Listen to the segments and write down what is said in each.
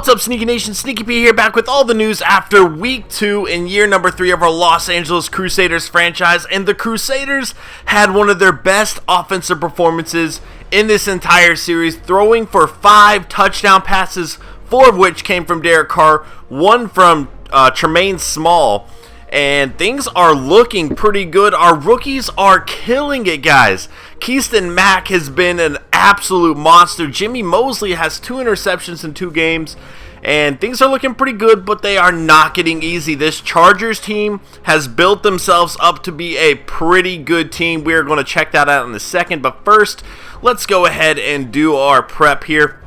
What's up, Sneaky Nation? Sneaky P here, back with all the news after week 2 in year number 3 of our Los Angeles Crusaders franchise. And the Crusaders had one of their best offensive performances in this entire series, throwing for 5 touchdown passes, 4 of which came from Derek Carr, 1 from Tremaine Small. And things are looking pretty good. Our rookies are killing it, guys. Keyston Mack has been an absolute monster. Jimmy Mosley has 2 interceptions in 2 games. And things are looking pretty good, but they are not getting easy. This Chargers team has built themselves up to be a pretty good team. We are going to check that out in a second. But first, let's go ahead and do our prep here.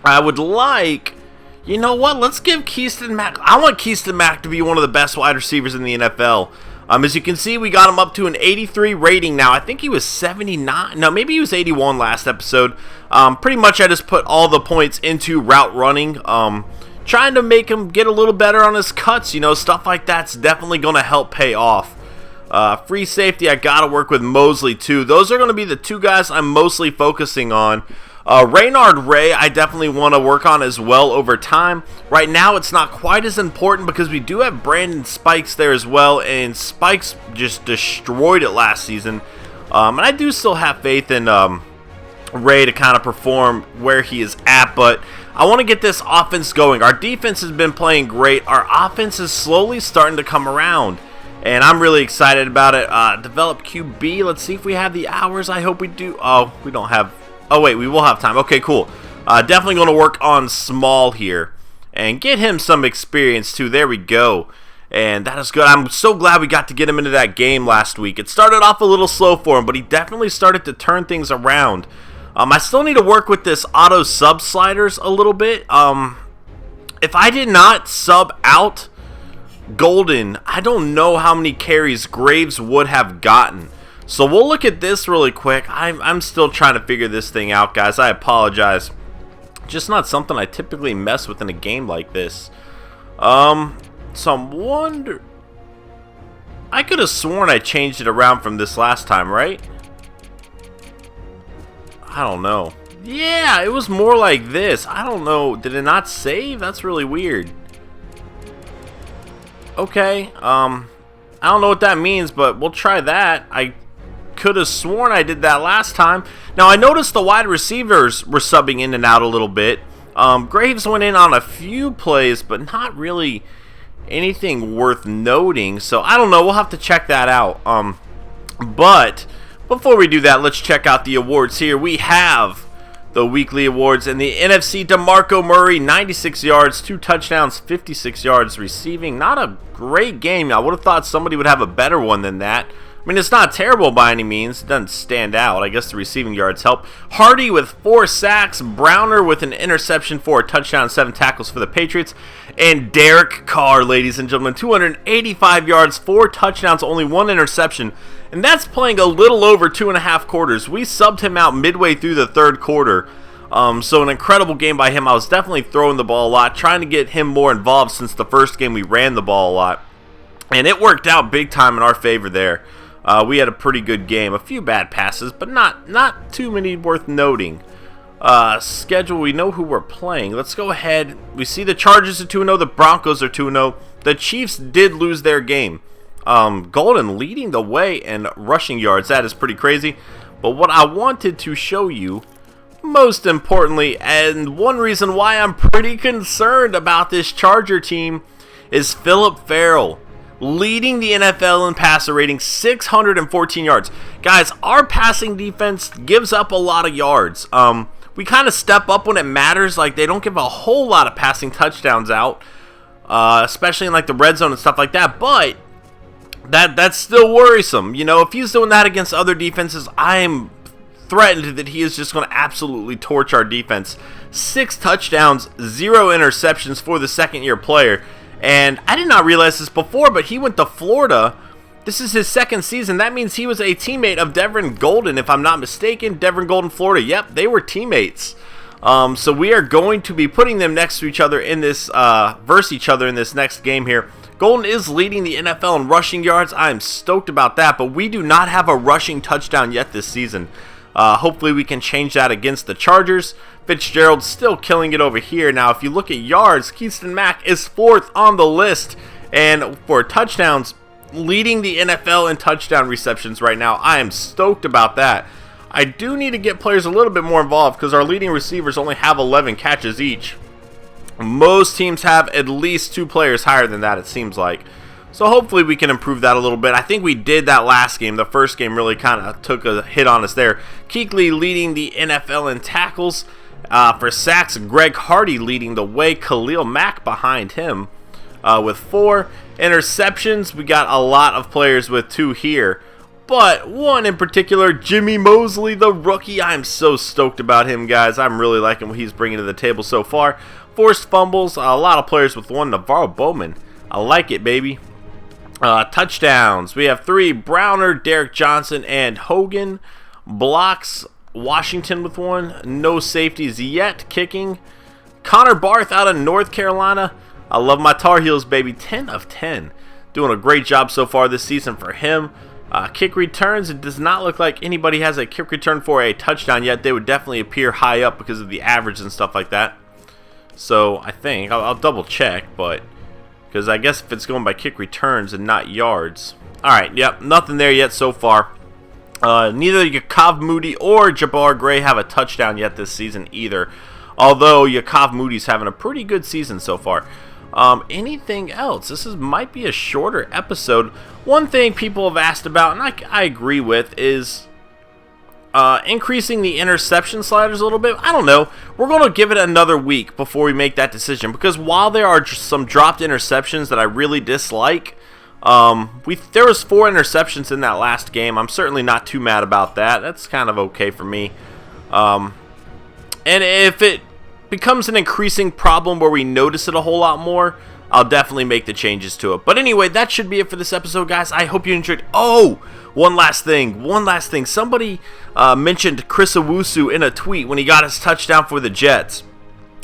I would like... You know what? Let's give Keyston Mack... I want Keyston Mack to be one of the best wide receivers in the NFL. As you can see, we got him up to an 83 rating now. I think he was 79. No, maybe he was 81 last episode. Pretty much I just put all the points into route running. Trying to make him get a little better on his cuts. You know, stuff like that's definitely going to help pay off. Free safety, I got to work with Mosley too. Those are going to be the 2 guys I'm mostly focusing on. Raynard Ray, I definitely want to work on as well over time. Right now, it's not quite as important because we do have Brandon Spikes there as well, and Spikes just destroyed it last season. And I do still have faith in Ray to kind of perform where he is at, but I want to get this offense going. Our defense has been playing great. Our offense is slowly starting to come around, and I'm really excited about it. Develop QB. Let's see if we have the hours. I hope we do. Oh, we don't have... Oh, wait, we will have time. Okay, cool. Definitely going to work on Small here and get him some experience, too. There we go. And that is good. I'm so glad we got to get him into that game last week. It started off a little slow for him, but he definitely started to turn things around. I still need to work with this auto sub sliders a little bit. If I did not sub out Golden, I don't know how many carries Graves would have gotten. So we'll look at this really quick. I'm still trying to figure this thing out, guys. I apologize. Just not something I typically mess with in a game like this. So I'm wondering... I could have sworn I changed it around from this last time, right? I don't know. Yeah, it was more like this. I don't know. Did it not save? That's really weird. Okay. I don't know what that means, but we'll try that. I could have sworn I did that last time. Now I noticed the wide receivers were subbing in and out a little bit. Graves went in on a few plays, but not really anything worth noting. So I don't know. We'll have to check that out. But before we do that, let's check out the awards here. We have the weekly awards in the NFC. DeMarco Murray, 96 yards, 2 touchdowns, 56 yards receiving. Not a great game. I would have thought somebody would have a better one than that. I mean, it's not terrible by any means. It doesn't stand out. I guess the receiving yards help. Hardy with 4 sacks. Browner with an interception, 4 touchdowns, 7 tackles for the Patriots. And Derek Carr, ladies and gentlemen, 285 yards, 4 touchdowns, only 1 interception. And that's playing a little over 2.5 quarters. We subbed him out midway through the 3rd quarter. So an incredible game by him. I was definitely throwing the ball a lot, trying to get him more involved since the first game we ran the ball a lot. And it worked out big time in our favor there. We had a pretty good game. A few bad passes, but not too many worth noting. Schedule, we know who we're playing. Let's go ahead. We see the Chargers are 2-0. The Broncos are 2-0. The Chiefs did lose their game. Golden leading the way in rushing yards. That is pretty crazy. But what I wanted to show you, most importantly, and one reason why I'm pretty concerned about this Charger team, is Phillip Farrell. Leading the NFL in passer rating, 614 yards. Guys, our passing defense gives up a lot of yards. We kind of step up when it matters. Like, they don't give a whole lot of passing touchdowns out, especially in like the red zone and stuff like that. But that's still worrisome. You know, if he's doing that against other defenses, I'm threatened that he is just going to absolutely torch our defense. 6 touchdowns, 0 interceptions for the 2nd-year player. And I did not realize this before, but he went to Florida. This is his 2nd season. That means he was a teammate of Devin Golden, if I'm not mistaken. Devin Golden, Florida. Yep, they were teammates. So we are going to be putting them next to each other in this, versus each other in this next game here. Golden is leading the NFL in rushing yards. I am stoked about that, but we do not have a rushing touchdown yet this season. Hopefully we can change that against the Chargers. Fitzgerald's still killing it over here. Now, if you look at yards, Keyston Mack is 4th on the list. And for touchdowns, leading the NFL in touchdown receptions right now. I am stoked about that. I do need to get players a little bit more involved because our leading receivers only have 11 catches each. Most teams have at least 2 players higher than that, it seems like. So hopefully we can improve that a little bit. I think we did that last game. The first game really kind of took a hit on us there. Kuechly leading the NFL in tackles. For sacks, Greg Hardy leading the way. Khalil Mack behind him with 4. Interceptions, we got a lot of players with 2 here. But one in particular, Jimmy Mosley, the rookie. I'm so stoked about him, guys. I'm really liking what he's bringing to the table so far. Forced fumbles, a lot of players with 1. Navarro Bowman, I like it, baby. Touchdowns, we have 3. Browner, Derek Johnson, and Hogan. Blocks, Washington with 1. No safeties yet. Kicking, Connor Barth out of North Carolina. I love my Tar Heels, baby. 10 of 10. Doing a great job so far this season for him. Kick returns, it does not look like anybody has a kick return for a touchdown yet. They would definitely appear high up because of the average and stuff like that. So I think, I'll double check, but because I guess if it's going by kick returns and not yards. Alright, yep, nothing there yet so far. Neither Yakov Moody or Jabbar Gray have a touchdown yet this season either. Although Yakov Moody's having a pretty good season so far. Anything else? This might be a shorter episode. One thing people have asked about, and I agree with, is increasing the interception sliders a little bit. I don't know. We're going to give it another week before we make that decision, because while there are some dropped interceptions that I really dislike, there was 4 interceptions in that last game. I'm certainly not too mad about that. That's kind of okay for me. And if it becomes an increasing problem where we notice it a whole lot more, I'll definitely make the changes to it. But anyway, that should be it for this episode, guys. I hope you enjoyed. Oh, one last thing. Somebody mentioned Chris Owusu in a tweet when he got his touchdown for the Jets.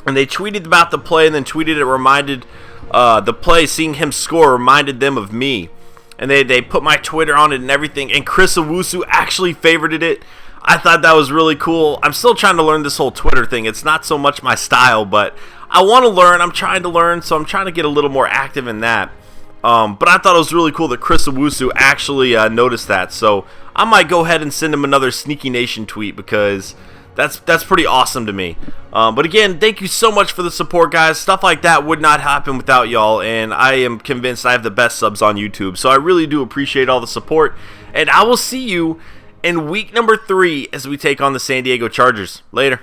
And they tweeted about the play and then tweeted it reminded the play, seeing him score reminded them of me. And they put my Twitter on it and everything. And Chris Owusu actually favorited it. I thought that was really cool. I'm still trying to learn this whole Twitter thing. It's not so much my style, but I want to learn. I'm trying to learn, so I'm trying to get a little more active in that. But I thought it was really cool that Chris Owusu actually noticed that. So I might go ahead and send him another Sneaky Nation tweet because that's pretty awesome to me. But again, thank you so much for the support, guys. Stuff like that would not happen without y'all, and I am convinced I have the best subs on YouTube. So I really do appreciate all the support, and I will see you in week number 3 as we take on the San Diego Chargers. Later.